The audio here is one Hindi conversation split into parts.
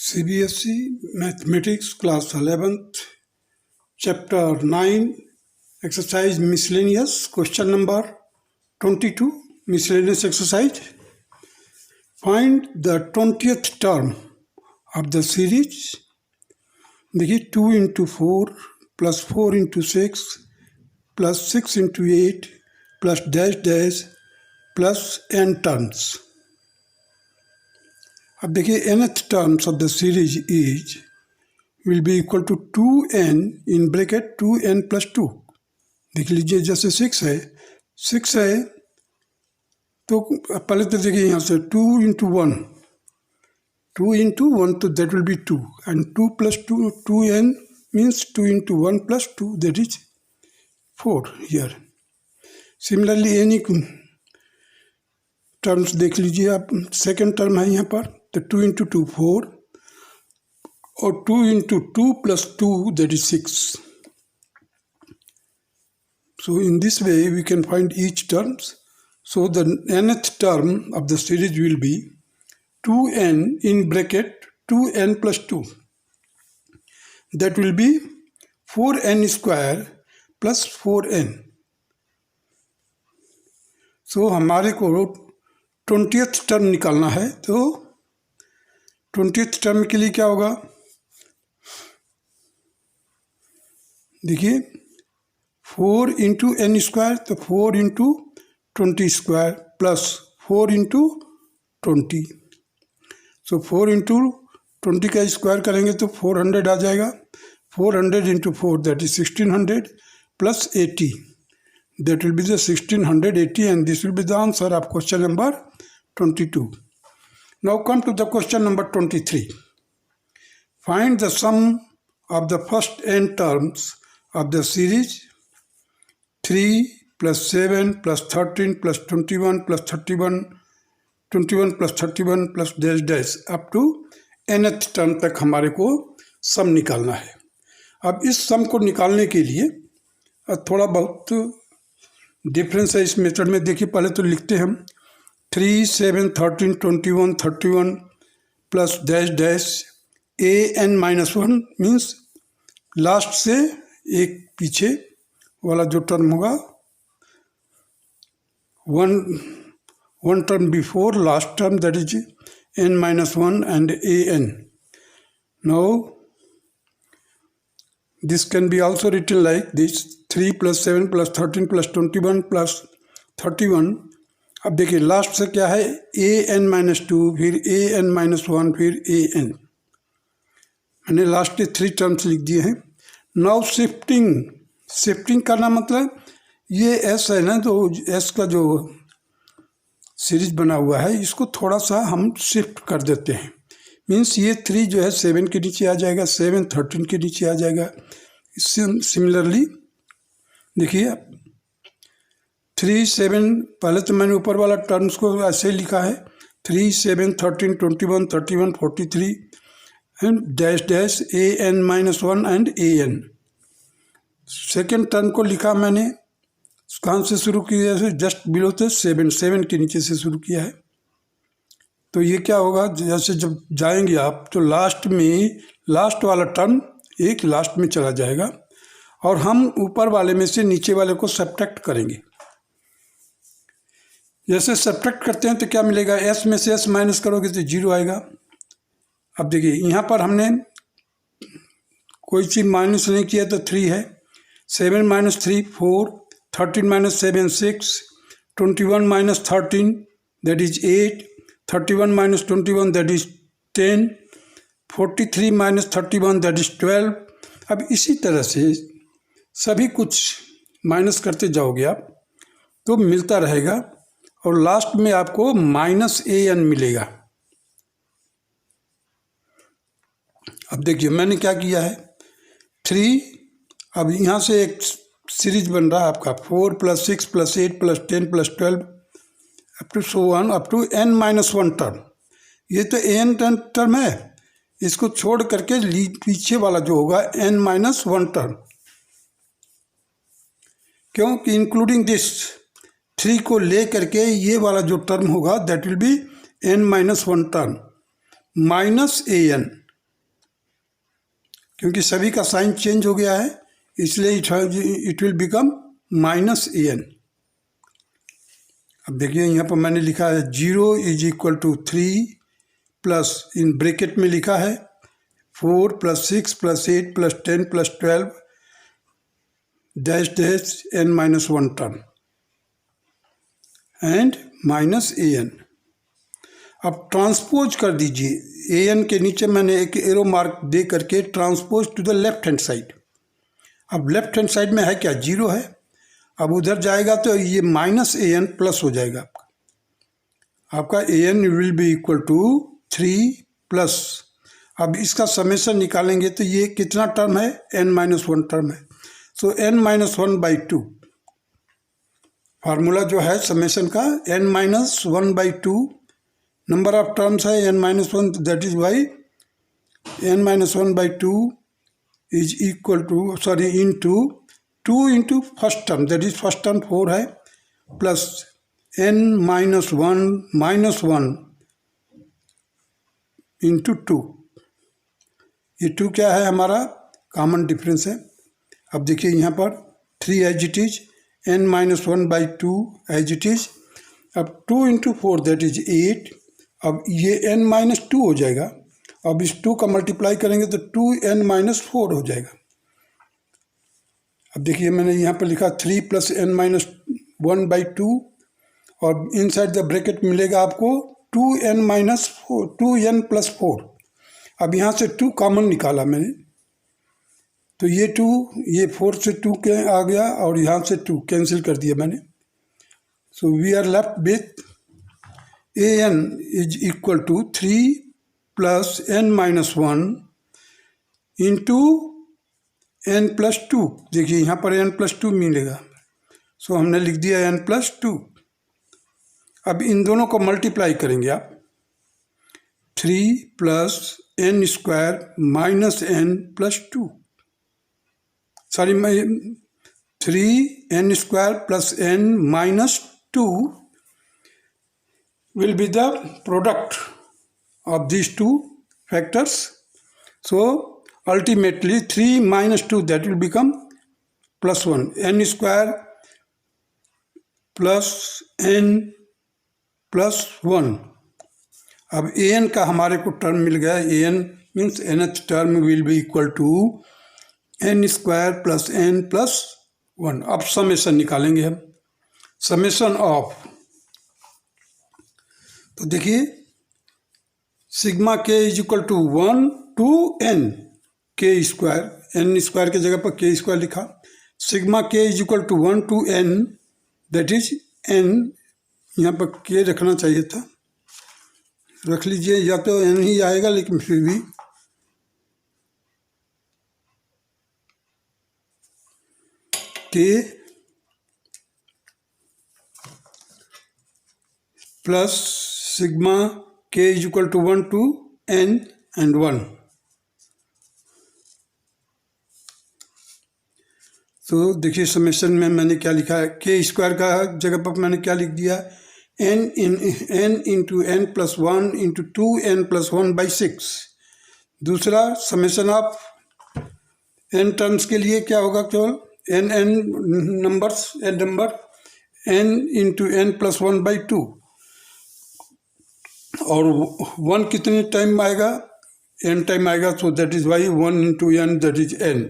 CBSE Mathematics Class 11th Chapter 9 Exercise Miscellaneous Question number 22 Miscellaneous exercise. Find the 20th term of the series. देखिए 2 into 4 plus 4 into 6 plus 6 into 8 plus dash dash plus n terms. अब देखिए nth terms of the series is will be equal to 2n in bracket 2n plus 2. देख लीजिए जैसे 6 है तो पहले तो देखिए यहाँ से 2 into 1 तो that will be 2 and 2 plus 2n means 2 into 1 plus 2 that is 4 here. Similarly any terms देख लीजिए आप, सेकेंड टर्म है यहाँ पर तो 2 into 2 4 और 2 into 2 plus 2 that is 6. So in this way we can find each terms. So the nth term of the series will be 2n in bracket 2n plus 2. That will be 4n square plus 4n. So हमारे को 20th टर्म निकालना है तो 20th टर्म के लिए क्या होगा, देखिए 4 into n स्क्वायर तो 4 into 20 स्क्वायर प्लस 4 into 20. सो 4 into 20 का स्क्वायर करेंगे तो 400 आ जाएगा. 400 into 4 that is 1600 plus 80 that will be the 1680 and this will be the answer of question number 22. Now come to the question number 23. Find the sum of the first n terms of the series 3 plus 7 plus 13 plus 21 plus 21 plus 31 plus dash dash up to nth term तक हमारे को सम निकालना है. अब इस सम को निकालने के लिए थोड़ा बहुत डिफरेंस है इस मेथड में. देखिए पहले तो लिखते हैं हम 3 7 13 21 31 plus dash dash an-1 means last से एक पीछे वाला जो टर्म होगा one term before last term that is n-1 and an. Now this can be also written like this 3 plus 7 plus 13 plus 21 plus 31. अब देखिए लास्ट से क्या है an-2 फिर an-1 फिर an. मैंने लास्ट के 3 टर्म्स लिख दिए हैं. नाउ शिफ्टिंग करना मतलब ये s है ना, तो s का जो सीरीज बना हुआ है इसको थोड़ा सा हम शिफ्ट कर देते हैं. मीन्स ये 3 जो है 7 के नीचे आ जाएगा, 7 13 के नीचे आ जाएगा. सिमिलरली देखिए 3 7 पहले तो मैंने ऊपर वाला टर्म्स को ऐसे लिखा है 3 7 13 21 31 43 and dash dash an-1 and an. Second term को लिखा मैंने कहाँ से शुरू किया है, जस्ट बिलो थे 7 के नीचे से शुरू किया है. तो ये क्या होगा, जैसे जब जाएंगे आप तो लास्ट वाला टर्म एक लास्ट में चला जाएगा और हम ऊपर वाले में से नीचे वाले को सब्ट्रैक्ट करेंगे. जैसे सब्ट्रैक्ट करते हैं तो क्या मिलेगा, s में से s माइनस करोगे तो 0 आएगा. अब देखिए यहाँ पर हमने कोई चीज़ माइनस नहीं किया तो 3 है, 7 minus 3 4, 13 minus 7 6, 21 minus 13 that is 8, 31 minus 21 that is 10, 43 minus 31 that is 12. अब इसी तरह से सभी कुछ माइनस करते जाओगे आप तो मिलता रहेगा और लास्ट में आपको -an मिलेगा. अब देखिए मैंने क्या किया है 3, अब यहाँ से एक सीरीज बन रहा है आपका 4 plus 6 plus 8 plus 10 plus 12 up to so one up to n-1 term. ये तो an टर्म है, इसको छोड़ करके पीछे वाला जो होगा n-1 टर्म, क्योंकि इंक्लूडिंग दिस 3 को ले करके ये वाला जो टर्म होगा that will B n-1 term minus an. क्योंकि सभी का साइन चेंज हो गया है, इसलिए it will become minus a n. अब देखिए यहाँ पर मैंने लिखा है 0 is equal to 3 plus in bracket में लिखा है 4 + 6 + 8 + 10 + 12 dash dash n - 1 term and minus a n. अब ट्रांसपोज कर दीजिए, ए एन के नीचे मैंने एक एरो मार्क दे करके transpose to the left hand side. अब लेफ्ट हैंड साइड में है क्या, 0 है। अब उधर जाएगा तो ये माइनस ए एन प्लस हो जाएगा आपका a n will be equal to 3 plus. अब इसका समेशन निकालेंगे तो ये कितना टर्म है, n - 1 टर्म है। सो n - 1/2 फार्मूला जो है समेशन का, n - 1/2 नंबर ऑफ टर्म्स है n - 1, that is y n - 1/2 is equal to into 2 into first term, that is first term 4 है, प्लस n - 1 इंटू 2। ये 2 क्या है, हमारा कॉमन डिफरेंस है। अब देखिए यहाँ पर 3 as it is, n - 1/2 as it is. अब 2 इंटू 4 दैट इज 8। अब ये n - 2 हो जाएगा। अब इस 2 का मल्टीप्लाई करेंगे तो 2n - 4 हो जाएगा। अब देखिए मैंने यहाँ पर लिखा 3 + n - 1/2 और इनसाइड द ब्रैकेट मिलेगा आपको 2n + 4। अब यहाँ से 2 कॉमन निकाला मैंने, तो ये 2, ये 4 से 2 के आ गया और यहाँ से 2 कैंसिल कर दिया मैंने। So we are left with a n is equal to 3 + n - 1 into n + 2। देखिए यहाँ पर n + 2 मिलेगा, सो हमने लिख दिया n + 2। अब इन दोनों को मल्टीप्लाई करेंगे आप, 3 + n² - n + 2, sorry 3n² + n - 2 will be the product of these two factors. So ultimately 3 - 2 that will become +1, n² + n + 1। अब ए एन का हमारे को टर्म मिल गया, a n means nth term will be equal to n² + n + 1। अब समेशन निकालेंगे हम, समेशन ऑफ, तो देखिए sigma k is equal to 1 to n k², n² की जगह पर k² लिखा। Sigma k is equal to 1 to n, that is n, यहाँ पर k रखना चाहिए था, रख लीजिए, या तो n ही आएगा लेकिन फिर भी k plus sigma k is equal to 1 to n and 1। तो देखिए समेशन में मैंने क्या लिखा है, k² का जगह पर मैंने क्या लिख दिया, n into n + 1 into 2n + 1/6। दूसरा समेशन ऑफ n टर्म्स के लिए क्या होगा, केवल n numbers, n number, n into n + 1/2 और 1 कितने टाइम आएगा, n टाइम आएगा, so that is why 1 into n that is n।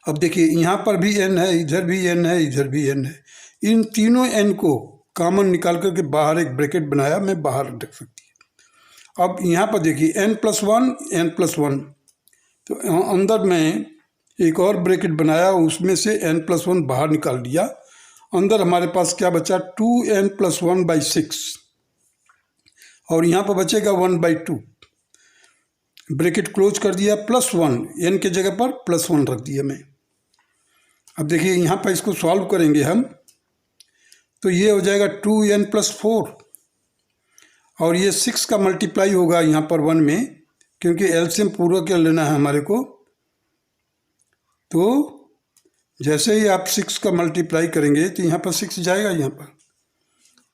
अब देखिए यहाँ पर भी n है, इधर भी n है, इधर भी n है। इन तीनों n को कॉमन निकाल करके बाहर एक ब्रैकेट बनाया, मैं बाहर रख सकती है। अब यहाँ पर देखिए n + 1 n + 1, तो अंदर में एक और ब्रैकेट बनाया, उसमें से n + 1 बाहर निकाल दिया। अंदर हमारे पास क्या बचा, 2n + 1/6 और यहाँ पर बचेगा 1/2। ब्रैकेट क्लोज कर दिया, +1, n के जगह पर +1 रख दिया मैं। अब देखिए यहाँ पर इसको सॉल्व करेंगे हम, तो ये हो जाएगा 2n + 4 और ये 6 का मल्टीप्लाई होगा यहाँ पर 1 में, क्योंकि एलसीएम पूरा कर लेना है हमारे को। तो जैसे ही आप 6 का मल्टीप्लाई करेंगे तो यहाँ पर 6 जाएगा यहाँ पर।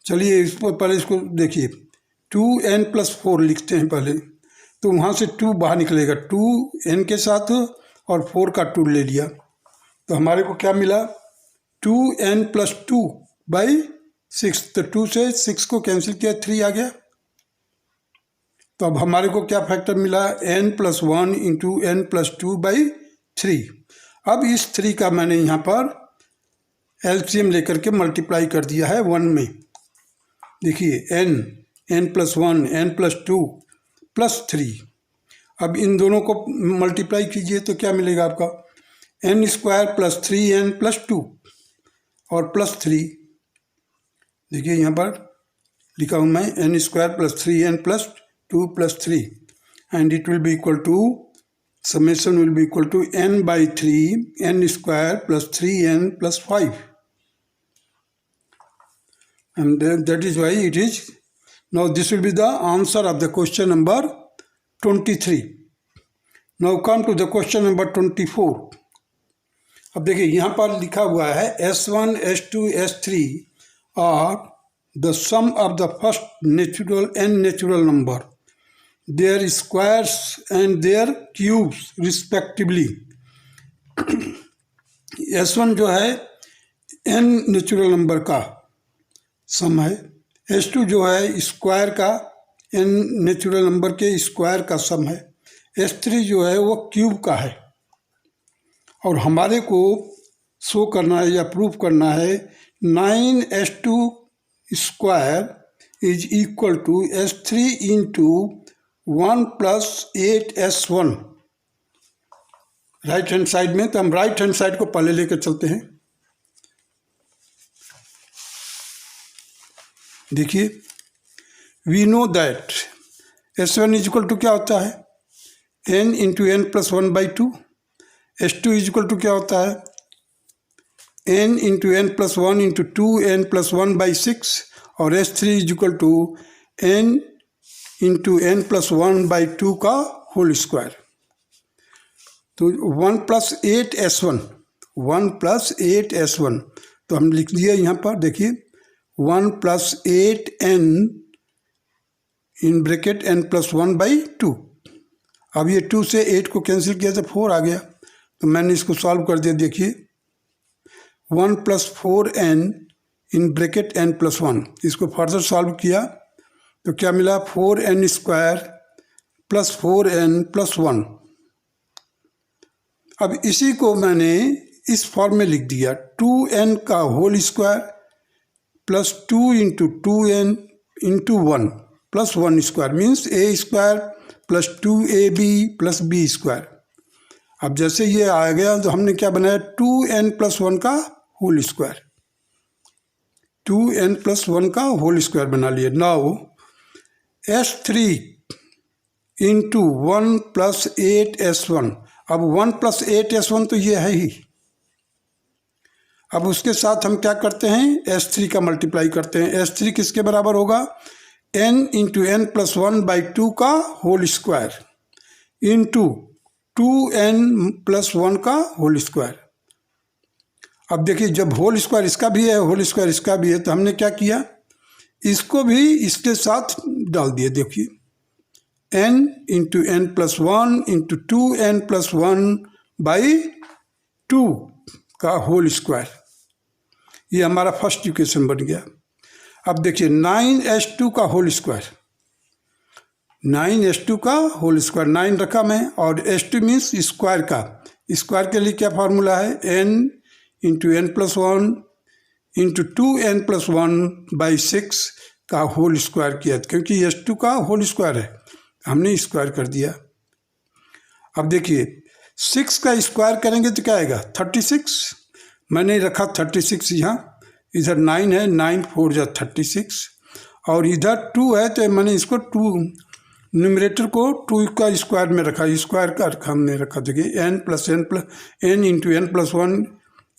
चलिए इस पर पहले इसको देखिए, 2n + 4 लिखते हैं पहले, तो वहाँ से 2 बाहर निकलेगा, 2 n के साथ और 4 का 2 ले लिया, तो हमारे को क्या मिला 2n + 2/6। तो 2 से 6 को कैंसिल किया, 3 आ गया। तो अब हमारे को क्या फैक्टर मिला n + 1 × n + 2/3। अब इस 3 का मैंने यहाँ पर एलसीएम लेकर के मल्टीप्लाई कर दिया है 1 में। देखिए n + 1 n + 2 + 3। अब इन दोनों को मल्टीप्लाई कीजिए तो क्या मिलेगा आपका n² + 3n + 2 और +3। देखिए यहाँ पर लिखा हूँ मैं n² + 3n + 2 + 3 and it will be equal to summation will be equal to n/3 n² + 3n + 5 and that is why it is. Now this will be the answer of the question number 23. Now come to the question number 24. अब देखिए यहाँ पर लिखा हुआ है S1 S2 S3 are the sum of the first natural n natural number, their squares and their cubes respectively. S1 जो है n नेचुरल नंबर का सम है, S2 जो है स्क्वायर का n नेचुरल नंबर के स्क्वायर का सम है, S3 जो है वो क्यूब का है। और हमारे को शो करना है या प्रूफ करना है 9s2 square is equal to S3 × 1 + 8s1 right hand side में। तो हम राइट हैंड साइड को पहले लेकर चलते हैं। देखिए we know that S1 equal to क्या होता है n × n + 1/2, S2 equal to क्या होता है n × n + 1 × 2n + 1/6 और S3 equal to n × n + 1/2 का होल स्क्वायर। तो 1 + 8s1 1 + 8s1 तो हम लिख दिया यहाँ पर। देखिए 1 + 8n इन ब्रैकेट n + 1/2। अब ये 2 से 8 को कैंसिल किया तो 4 आ गया, तो मैंने इसको सॉल्व कर दिया। देखिए 1 + 4n इन ब्रैकेट n + 1, इसको फर्दर सॉल्व किया तो क्या मिला 4n² + 4n + 1। अब इसी को मैंने इस फॉर्म में लिख दिया 2n का whole square + 2 × 2n × 1 + 1 square means a² + 2ab + b²। अब जैसे ये आ गया तो हमने क्या बनाया 2n + 1 का होल स्क्वायर, 2n + 1 का होल स्क्वायर बना लिया। Now S3 × 1 + 8s1। अब 1 + 8s1 तो ये है ही। अब उसके साथ हम क्या करते हैं S3 का मल्टीप्लाई करते हैं। S3 किसके बराबर होगा n × n + 1/2 का होल स्क्वायर इंटू 2n + 1 का होल स्क्वायर। अब देखिए जब होल स्क्वायर इसका भी है होल स्क्वायर इसका भी है तो हमने क्या किया इसको भी इसके साथ डाल दिए। देखिए n × n + 1 × 2n + 1/2 का होल स्क्वायर, ये हमारा फर्स्ट इक्वेशन बन गया। अब देखिए 9s2 का होल स्क्वायर, 9s2 का होल स्क्वायर 9 रखा मैं और s2 मीन्स स्क्वायर का। स्क्वायर के लिए क्या फार्मूला है n × n + 1 × 2n + 1/6 का होल स्क्वायर किया, क्योंकि s2 का होल स्क्वायर है हमने स्क्वायर कर दिया। अब देखिए 6 का स्क्वायर करेंगे तो क्या आएगा 36। मैंने रखा 36 यहाँ, इधर 9 है 9 4 जा 36 और इधर 2 है तो मैंने इसको 2 न्यूमरेटर को 2 का स्क्वायर में रखा, स्क्वायर का हमने रखा। देखिए n + n + n × n + 1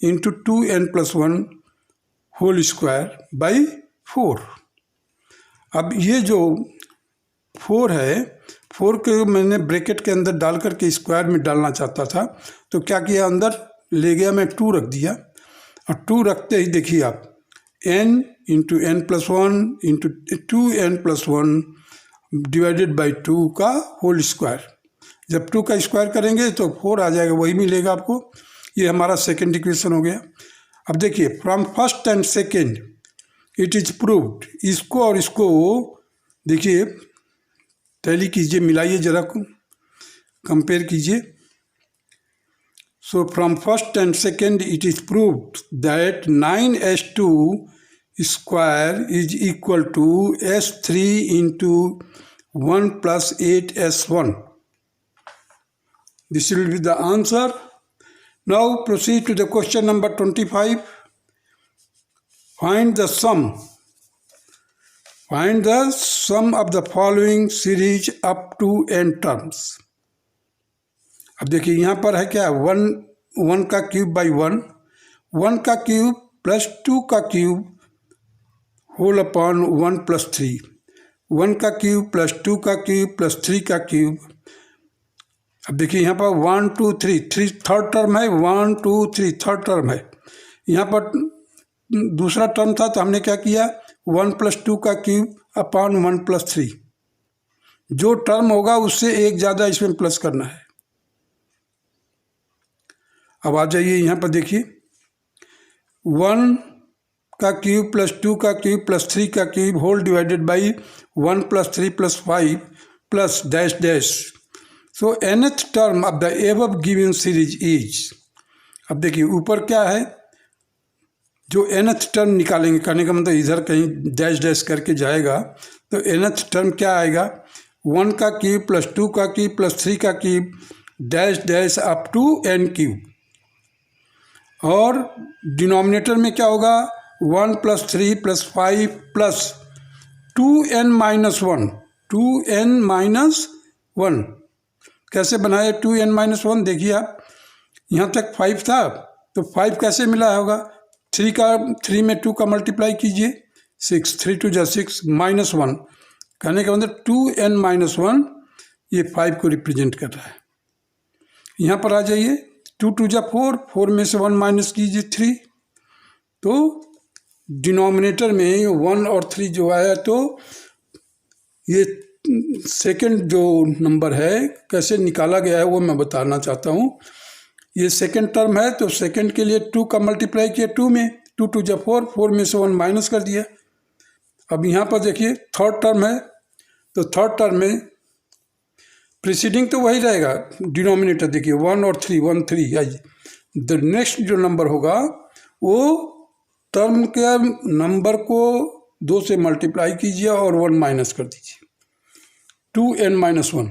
× 2n + 1 whole square by 4। अब ये जो 4 है 4 के मैंने ब्रैकेट के अंदर डाल करके स्क्वायर में डालना चाहता था तो क्या किया अंदर ले गया मैं 2 रख दिया और 2 रखते ही देखिए आप n × n + 1 × 2n + 1 divided by 2 का होल स्क्वायर। जब 2 का स्क्वायर करेंगे तो 4 आ जाएगा, वही मिलेगा आपको। ये हमारा सेकेंड इक्वेशन हो गया। अब देखिए from first and second it is proved, इसको और इसको देखिए टैली कीजिए, मिलाइए जरा, कंपेयर कीजिए। So from first and second it is proved that 9s2 square is equal to s3 into 1 plus 8s1. This will be the answer. Now proceed to the question number 25. Find the sum. Find the sum of the following series up to n terms. अब देखिए यहाँ पर है क्या, 1 का क्यूब बाई 1 का क्यूब प्लस 2 का क्यूब होल अपॉन 1 प्लस 3, 1 का क्यूब प्लस 2 का क्यूब प्लस 3 का क्यूब। अब देखिए यहाँ पर 1 2 3 थर्ड टर्म है, 1 2 3 थर्ड टर्म है। यहाँ पर दूसरा टर्म था तो हमने क्या किया, 1 प्लस 2 का क्यूब अपॉन 1 प्लस 3। जो टर्म होगा उससे एक ज़्यादा इसमें प्लस करना है। अब आ जाइए यहाँ पर देखिए 1 का क्यूब प्लस 2 का क्यूब प्लस 3 का cube whole divided by 1 plus 3 plus 5 plus dash dash. So nth term of the above given series is. अब देखिए ऊपर क्या है, जो nth टर्म निकालेंगे, करने का मतलब इधर कहीं डैश डैश करके जाएगा, तो nth टर्म क्या आएगा, 1 का क्यूब प्लस 2 का क्यूब प्लस 3 का cube dash dash up to n cube. और डिनोमिनेटर में क्या होगा, 1 plus 3 plus 5 plus 2n minus 1, 2n minus 1। कैसे बनाए 2n माइनस 1, देखिए आप यहाँ तक 5 था तो 5 कैसे मिला होगा, 3 में 2 का मल्टीप्लाई कीजिए, 6, 3 2 जा 6 माइनस 1, कहने का मतलब 2n माइनस 1 ये 5 को रिप्रेजेंट कर रहा है। यहाँ पर आ जाइए 2 2 जा 4, 4 में से 1 माइनस कीजिए 3, तो डिनोमिनेटर में 1 और 3 जो आया, तो ये सेकंड जो नंबर है कैसे निकाला गया है वो मैं बताना चाहता हूँ। ये सेकंड टर्म है तो सेकंड के लिए 2 का मल्टीप्लाई किया 2 में, 2 2 जा 4, 4 में से 1 माइनस कर दिया। अब यहाँ पर देखिए थर्ड टर्म है, तो थर्ड टर्म में प्रीसीडिंग तो वही रहेगा, डिनोमिनेटर देखिए 1 और 3, 1 3 आइए। द नेक्स्ट जो नंबर होगा वो टर्म के नंबर को 2 से मल्टीप्लाई कीजिए और 1 माइनस कर दीजिए, 2n माइनस 1।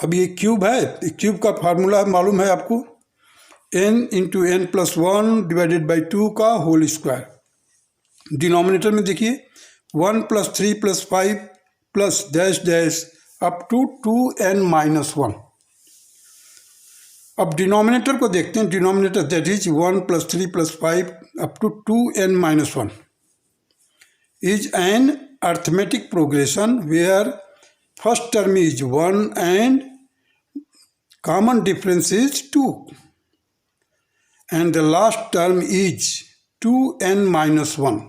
अब ये क्यूब है, क्यूब का फार्मूला मालूम है आपको, n into n plus 1 divided by 2 का होल स्क्वायर। डिनोमिनेटर में देखिए 1 plus 3 plus 5 plus dash dash up to 2n minus 1। अब डिनोमिनेटर को देखते हैं, denominator that is 1 plus 3 plus 5 up to 2n minus 1 is an arithmetic progression where first term is 1 and common difference is 2 and the last term is 2n minus 1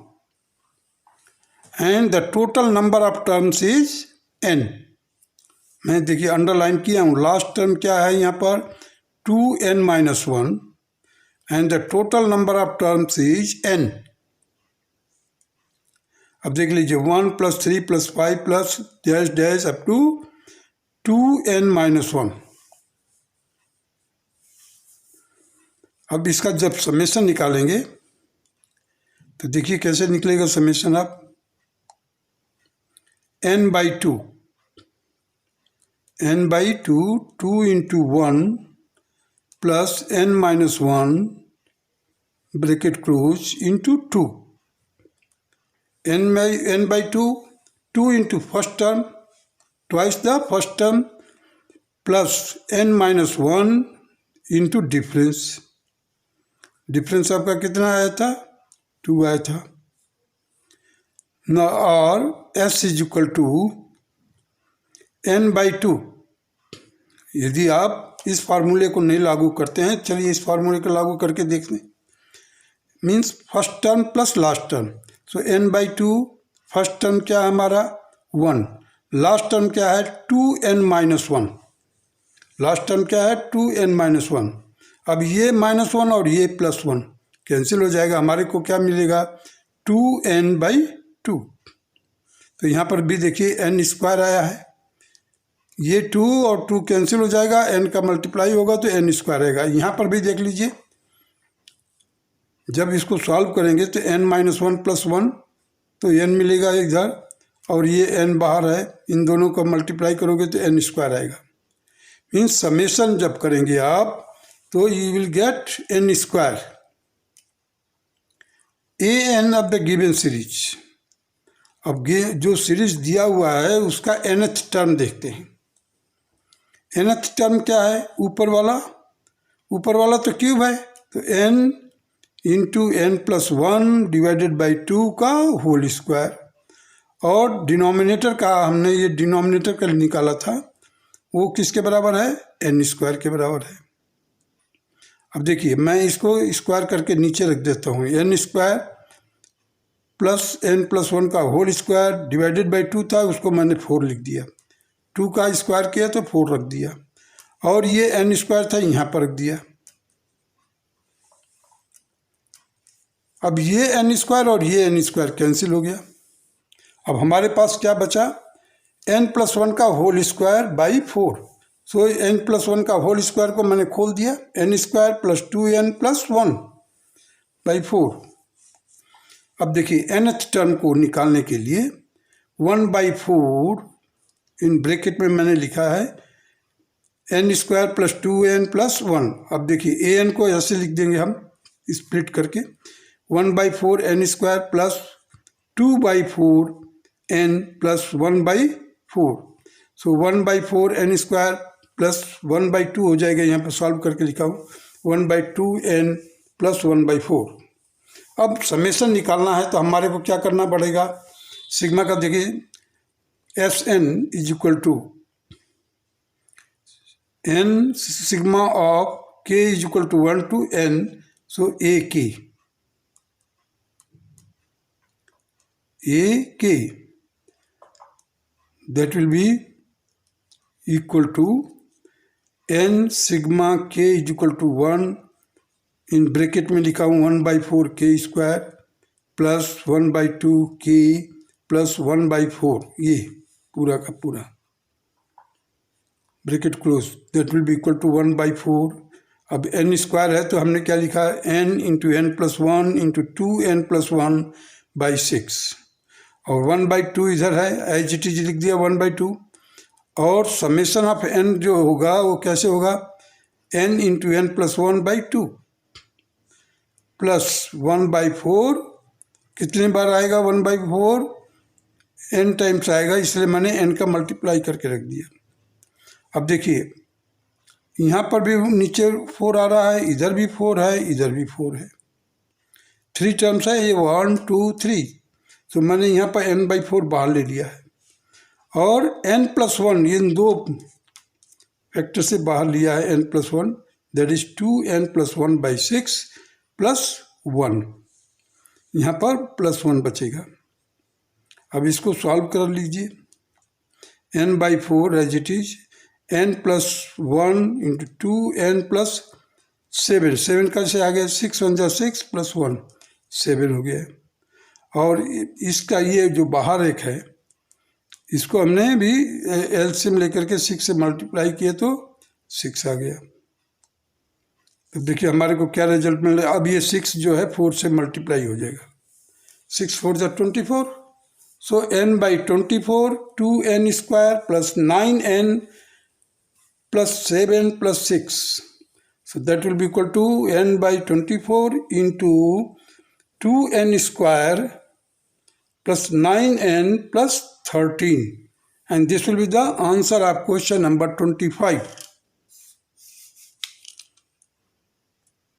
and the total number of terms is n। मैं देखिए अंडरलाइन किया हूँ, लास्ट टर्म क्या है यहाँ पर 2n minus 1 and the total number of terms is n। अब देख लीजिए 1 plus 3 plus 5 plus dash dash up to 2n minus 1। अब इसका जब समेशन निकालेंगे तो देखिए कैसे निकलेगा समेशन। आप n by 2, n by 2, 2 into 1 plus n minus 1 bracket close into 2, n by 2, 2 into first term twice the first term plus n minus 1 into difference. Difference आपका कितना आया था, 2 आया था ना। और s is equal to n by 2। यदि आप इस फार्मूले को नहीं लागू करते हैं, चलिए इस फार्मूले को लागू करके देखते हैं। Means first term plus last term, so n by 2 first term क्या है हमारा 1, लास्ट टर्म क्या है 2n-1, लास्ट टर्म क्या है 2n-1। अब ये -1 और ये +1 कैंसिल हो जाएगा, हमारे को क्या मिलेगा 2n/2। तो यहाँ पर भी देखिए n² आया है, ये 2 और 2 कैंसिल हो जाएगा, n का मल्टीप्लाई होगा तो n² आएगा। यहाँ पर भी देख लीजिए, जब इसको सॉल्व करेंगे तो n-1 + 1 तो n मिलेगा इधर, और ये n बाहर है, इन दोनों को मल्टीप्लाई करोगे तो n² आएगा। मीन्स समेशन जब करेंगे आप तो you will get n²। an of the given series, अब जो सीरीज दिया हुआ है उसका nth टर्म देखते हैं। nth टर्म क्या है, ऊपर वाला तो क्यूब है, तो n × n+1/2 का होल स्क्वायर, और डिनोमिनेटर का हमने ये डिनोमिनेटर का निकाला था, वो किसके बराबर है, n² के बराबर है। अब देखिए मैं इसको स्क्वायर करके नीचे रख देता हूँ, n² + n+1 का होल स्क्वायर /2 था, उसको मैंने 4 लिख दिया, 2 का स्क्वायर किया तो 4 रख दिया, और ये n² था यहाँ पर रख दिया। अब ये n² और ये n² कैंसिल हो गया। अब हमारे पास क्या बचा, n+1 का होल स्क्वायर / 4। सो n+1 का होल स्क्वायर को मैंने खोल दिया, n² + 2n+1/4। अब देखिए nth टर्म को निकालने के लिए 1/4 इन ब्रैकेट में मैंने लिखा है n² + 2n+1। अब देखिए an को ऐसे लिख देंगे हम स्प्लिट करके, 1/4 n² + 2/4 n + 1/4। सो 1/4 n² + 1/2 हो जाएगा, यहाँ पर सॉल्व करके लिखा हूँ 1/2 n + 1/4। अब समेशन निकालना है तो हमारे को क्या करना पड़ेगा, सिग्मा का देखिए Sn = n sigma of k = 1 to n, so ak that will be equal to n sigma k = 1 in bracket में लिखा हूँ 1/4 k² + 1/2 k + 1/4, ये पूरा का पूरा bracket close, that will be equal to 1/4। अब n² है तो हमने क्या लिखा है, n × n+1 × 2n+1/6, और 1/2 इधर है, एज इट इज लिख दिया 1/2। और समेशन ऑफ n जो होगा वो कैसे होगा, n × n+1/2 + 1/4, कितने बार आएगा 1/4, n टाइम्स आएगा, इसलिए मैंने n का मल्टीप्लाई करके रख दिया। अब देखिए यहाँ पर भी नीचे 4 आ रहा है, इधर भी 4 है, इधर भी 4 है, 3 टर्म्स है, ये 1 2 3, तो मैंने यहाँ पर n/4 बाहर ले लिया है, और n+1 इन दो फैक्टर से बाहर लिया है n+1, दैट इज 2n+1/6 + 1, यहाँ पर +1 बचेगा। अब इसको सॉल्व कर लीजिए, n/4 as it is, n + 1 × 2n + 7, 7 कैसे आ गया, 6 × 6 + 1, 7 हो गया। और इसका ये जो बाहर एक है, इसको हमने भी एलसीएम लेकर के 6 से मल्टीप्लाई किए तो 6 आ गया। तो देखिए हमारे को क्या रिजल्ट मिल रहा है, अब ये 6 जो है 4 से मल्टीप्लाई हो जाएगा, 6 4 = 24, सो n/24 2n² + 9n + 7 + 6, so that will be equal to n/24 × 2n² + 9n + 13, and this will be the answer of question number 25.